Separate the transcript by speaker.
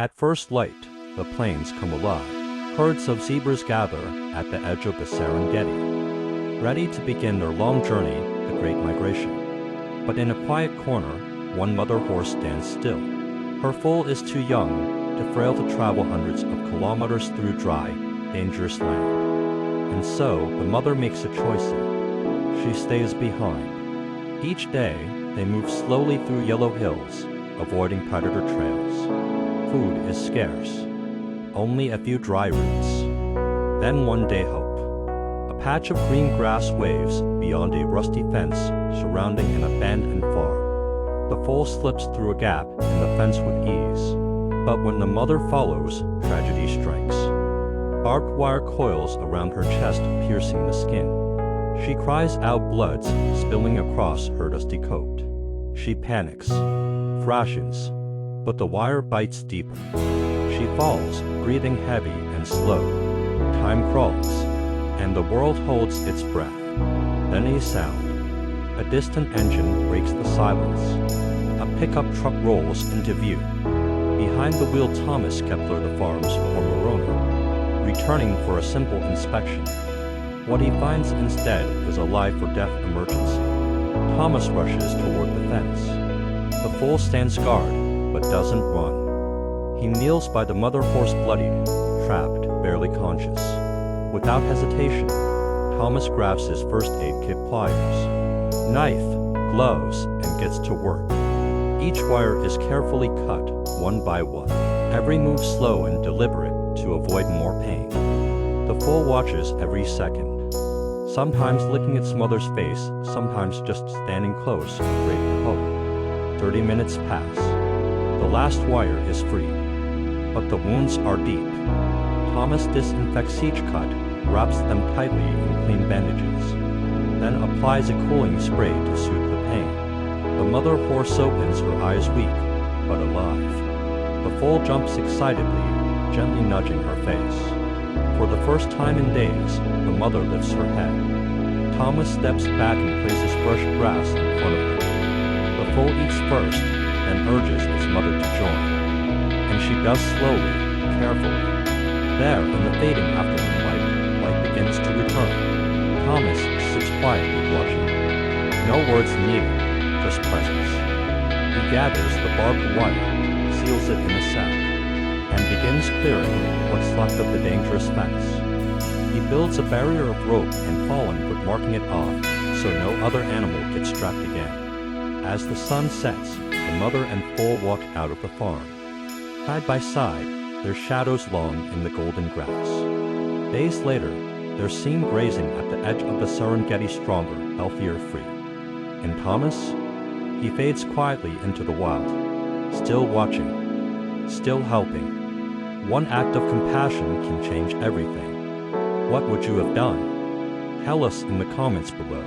Speaker 1: At first light, the plains come alive. Herds of zebras gather at the edge of the Serengeti, ready to begin their long journey, the Great Migration. But in a quiet corner, one mother horse stands still. Her foal is too young, too frail to travel hundreds of kilometers through dry, dangerous land. And so, the mother makes a choice. She stays behind. Each day, they move slowly through yellow hills, avoiding predator trails. Food is scarce. Only a few dry roots. Then one day hope. A patch of green grass waves beyond a rusty fence surrounding an abandoned farm. The foal slips through a gap in the fence with ease. But when the mother follows, tragedy strikes. Barbed wire coils around her chest, piercing the skin. She cries out, blood spilling across her dusty coat. She panics, thrashes, but the wire bites deeper. She falls, breathing heavy and slow. Time crawls, and the world holds its breath. Then a sound. A distant engine breaks the silence. A pickup truck rolls into view. Behind the wheel, Thomas Kepler, the farm's former owner, returning for a simple inspection. What he finds instead is a life-or-death emergency. Thomas rushes toward the fence. The foal stands guard, but doesn't run. He kneels by the mother horse, bloodied, trapped, barely conscious. Without hesitation, Thomas grabs his first aid kit, pliers, knife, gloves, and gets to work. Each wire is carefully cut, one by one. Every move slow and deliberate to avoid more pain. The foal watches every second, sometimes licking its mother's face, sometimes just standing close, ready to hope. 30 minutes pass. The last wire is free, but the wounds are deep. Thomas disinfects each cut, wraps them tightly in clean bandages, then applies a cooling spray to soothe the pain. The mother horse opens her eyes, weak, but alive. The foal jumps excitedly, gently nudging her face. For the first time in days, the mother lifts her head. Thomas steps back and places fresh grass in front of her. The foal eats first, then urges its mother to join. And she does slowly, carefully. There, in the fading afternoon light begins to return. Thomas sits quietly watching. No words needed, just presence. He gathers the barbed wire, seals it in a sack, and begins clearing what's left of the dangerous fence. He builds a barrier of rope and fallen wood, marking it off so no other animal gets trapped again. As the sun sets, the mother and foal walk out of the farm. Side by side, their shadows long in the golden grass. Days later, they're seen grazing at the edge of the Serengeti, stronger, healthier, free. And Thomas? He fades quietly into the wild, still watching, still helping. One act of compassion can change everything. What would you have done? Tell us in the comments below.